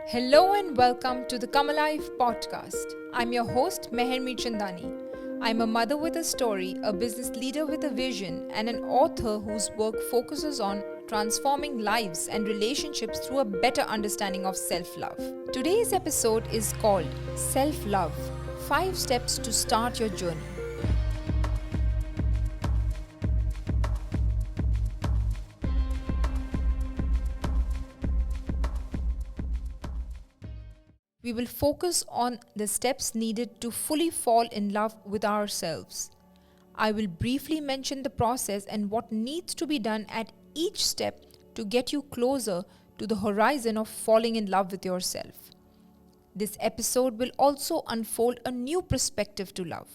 Hello and welcome to the Come Alive podcast. I'm your host, Meher Chandani. I'm a mother with a story, a business leader with a vision, and an author whose work focuses on transforming lives and relationships through a better understanding of self love. Today's episode is called Self Love 5 Steps to Start Your Journey. We will focus on the steps needed to fully fall in love with ourselves. I will briefly mention the process and what needs to be done at each step to get you closer to the horizon of falling in love with yourself. This episode will also unfold a new perspective to love.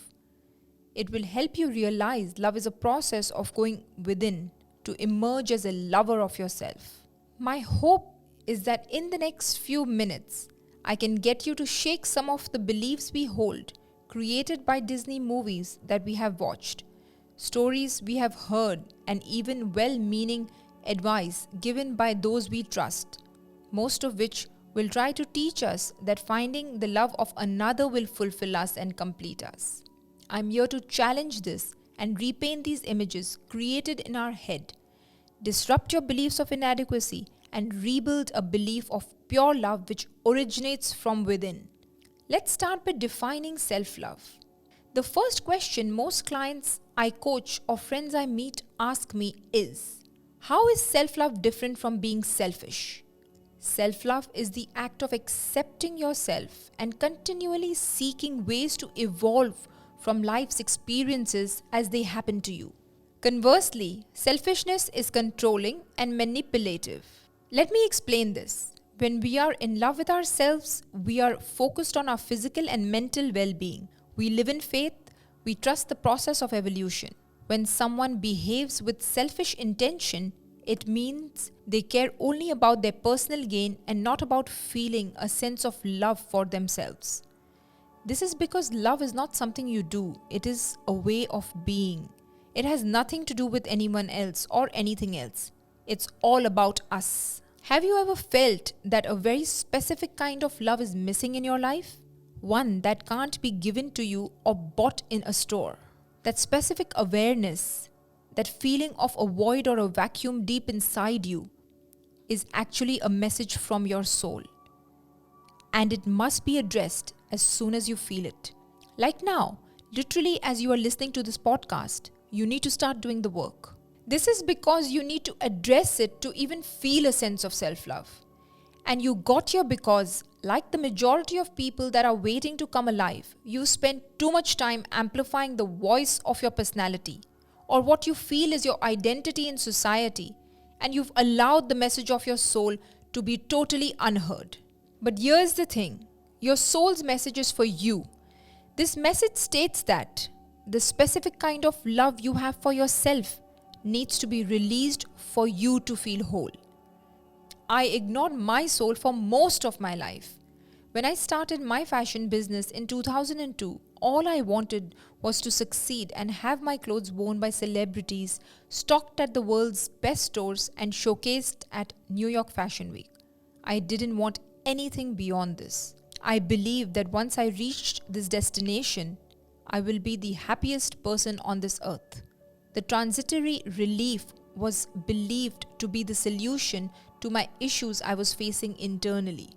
It will help you realize love is a process of going within to emerge as a lover of yourself. My hope is that in the next few minutes, I can get you to shake some of the beliefs we hold, created by Disney movies that we have watched, stories we have heard, and even well-meaning advice given by those we trust, most of which will try to teach us that finding the love of another will fulfill us and complete us. I'm here to challenge this and repaint these images created in our head, disrupt your beliefs of inadequacy, and rebuild a belief of pure love which originates from within. Let's start by defining self-love. The first question most clients I coach or friends I meet ask me is, how is self-love different from being selfish? Self-love is the act of accepting yourself and continually seeking ways to evolve from life's experiences as they happen to you. Conversely, selfishness is controlling and manipulative. Let me explain this. When we are in love with ourselves, we are focused on our physical and mental well-being. We live in faith, we trust the process of evolution. When someone behaves with selfish intention, it means they care only about their personal gain and not about feeling a sense of love for themselves. This is because love is not something you do, it is a way of being. It has nothing to do with anyone else or anything else. It's all about us. Have you ever felt that a very specific kind of love is missing in your life? One that can't be given to you or bought in a store. That specific awareness, that feeling of a void or a vacuum deep inside you, is actually a message from your soul. And it must be addressed as soon as you feel it. Like now, literally as you are listening to this podcast, you need to start doing the work. This is because you need to address it to even feel a sense of self-love. And you got here because, like the majority of people that are waiting to come alive, you spend too much time amplifying the voice of your personality or what you feel is your identity in society, and you've allowed the message of your soul to be totally unheard. But here's the thing, your soul's message is for you. This message states that the specific kind of love you have for yourself needs to be released for you to feel whole. I ignored my soul for most of my life. When I started my fashion business in 2002, all I wanted was to succeed and have my clothes worn by celebrities, stocked at the world's best stores and showcased at New York Fashion Week. I didn't want anything beyond this. I believed that once I reached this destination, I will be the happiest person on this earth. The transitory relief was believed to be the solution to my issues I was facing internally.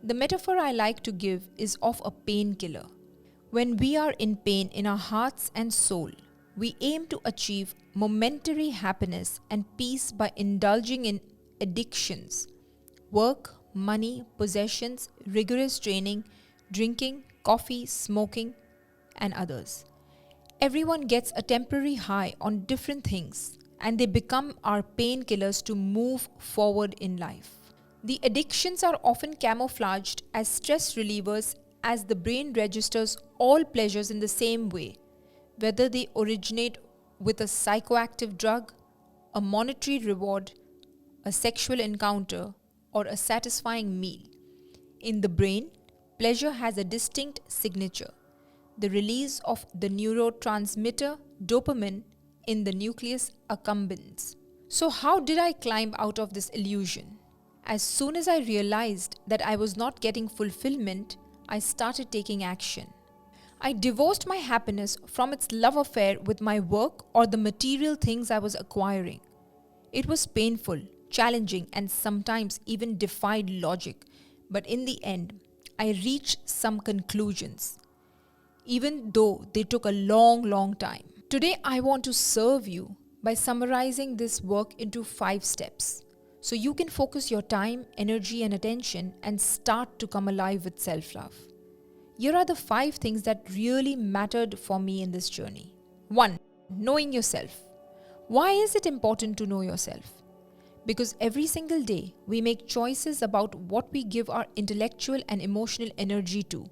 The metaphor I like to give is of a painkiller. When we are in pain in our hearts and soul, we aim to achieve momentary happiness and peace by indulging in addictions, work, money, possessions, rigorous training, drinking, coffee, smoking, and others. Everyone gets a temporary high on different things, and they become our painkillers to move forward in life. The addictions are often camouflaged as stress relievers as the brain registers all pleasures in the same way, whether they originate with a psychoactive drug, a monetary reward, a sexual encounter, or a satisfying meal. In the brain, pleasure has a distinct signature, the release of the neurotransmitter dopamine in the nucleus accumbens. So how did I climb out of this illusion? As soon as I realized that I was not getting fulfillment, I started taking action. I divorced my happiness from its love affair with my work or the material things I was acquiring. It was painful, challenging, and sometimes even defied logic, but in the end, I reached some conclusions, even though they took a long time. Today, I want to serve you by summarizing this work into 5 steps so you can focus your time, energy, and attention and start to come alive with self-love. Here are the 5 things that really mattered for me in this journey. 1. Knowing yourself. Why is it important to know yourself? Because every single day we make choices about what we give our intellectual and emotional energy to.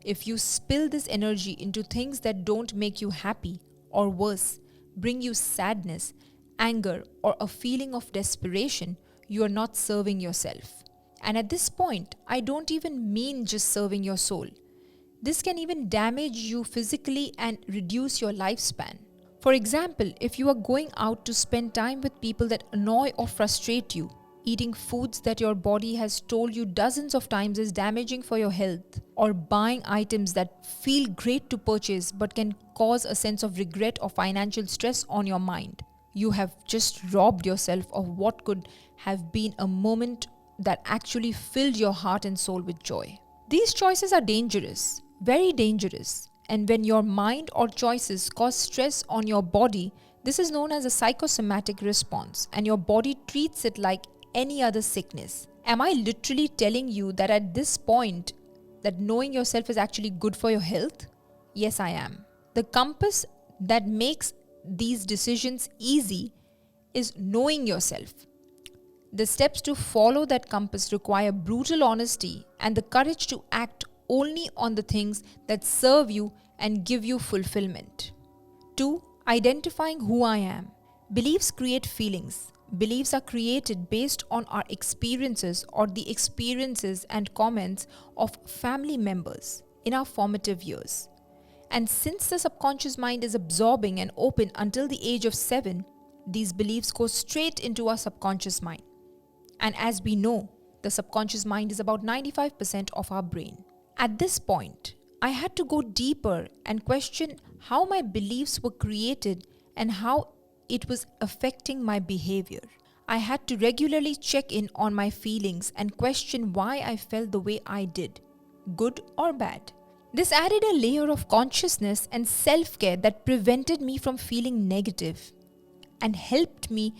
If you spill this energy into things that don't make you happy, or worse, bring you sadness, anger, or a feeling of desperation, you are not serving yourself. And at this point, I don't even mean just serving your soul. This can even damage you physically and reduce your lifespan. For example, if you are going out to spend time with people that annoy or frustrate you, eating foods that your body has told you dozens of times is damaging for your health, or buying items that feel great to purchase but can cause a sense of regret or financial stress on your mind, you have just robbed yourself of what could have been a moment that actually filled your heart and soul with joy. These choices are dangerous. Very dangerous. And when your mind or choices cause stress on your body, this is known as a psychosomatic response, and your body treats it like any other sickness. Am I literally telling you that at this point that knowing yourself is actually good for your health? Yes, I am. The compass that makes these decisions easy is knowing yourself. The steps to follow that compass require brutal honesty and the courage to act only on the things that serve you and give you fulfillment. 2. Identifying who I am. Beliefs create feelings. Beliefs are created based on our experiences or the experiences and comments of family members in our formative years. And since the subconscious mind is absorbing and open until the age of 7, these beliefs go straight into our subconscious mind. And as we know, the subconscious mind is about 95% of our brain. At this point, I had to go deeper and question how my beliefs were created and how it was affecting my behavior. I had to regularly check in on my feelings and question why I felt the way I did, good or bad. This added a layer of consciousness and self-care that prevented me from feeling negative and helped me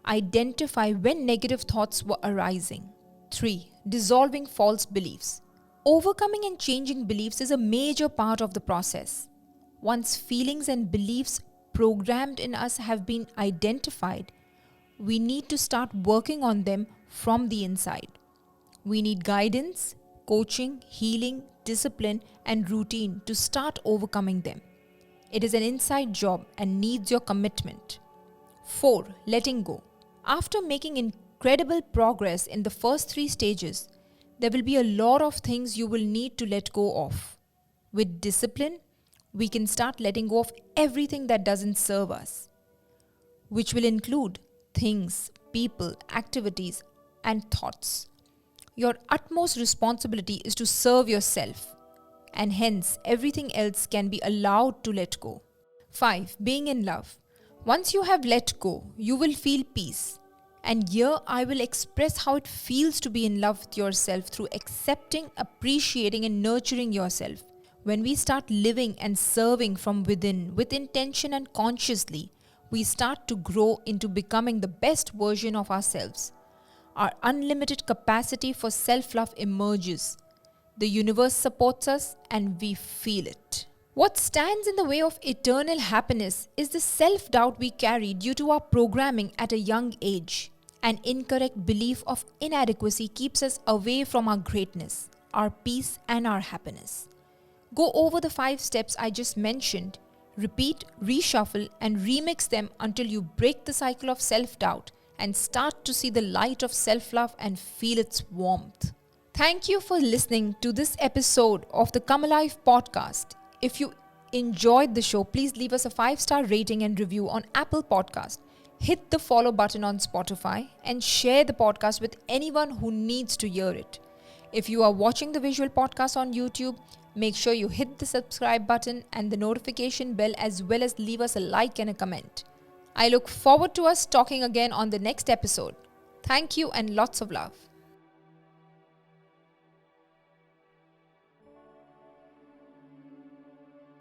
identify when negative thoughts were arising. 3. Dissolving false beliefs. Overcoming and changing beliefs is a major part of the process. Once feelings and beliefs programmed in us have been identified, we need to start working on them from the inside. We need guidance, coaching, healing, discipline, and routine to start overcoming them. It is an inside job and needs your commitment. 4. Letting go. After making incredible progress in the first 3 stages, there will be a lot of things you will need to let go of. With discipline, we can start letting go of everything that doesn't serve us, which will include things, people, activities, and thoughts. Your utmost responsibility is to serve yourself, and hence everything else can be allowed to let go. 5. Being in love. Once you have let go, you will feel peace. And here I will express how it feels to be in love with yourself through accepting, appreciating, and nurturing yourself. When we start living and serving from within with intention and consciously, we start to grow into becoming the best version of ourselves. Our unlimited capacity for self-love emerges. The universe supports us and we feel it. What stands in the way of eternal happiness is the self-doubt we carry due to our programming at a young age. An incorrect belief of inadequacy keeps us away from our greatness, our peace, and our happiness. Go over the 5 steps I just mentioned, repeat, reshuffle, and remix them until you break the cycle of self-doubt and start to see the light of self-love and feel its warmth. Thank you for listening to this episode of the Come Alive podcast. If you enjoyed the show, please leave us a 5-star rating and review on Apple Podcast. Hit the follow button on Spotify and share the podcast with anyone who needs to hear it. If you are watching the visual podcast on YouTube, make sure you hit the subscribe button and the notification bell, as well as leave us a like and a comment. I look forward to us talking again on the next episode. Thank you and lots of love.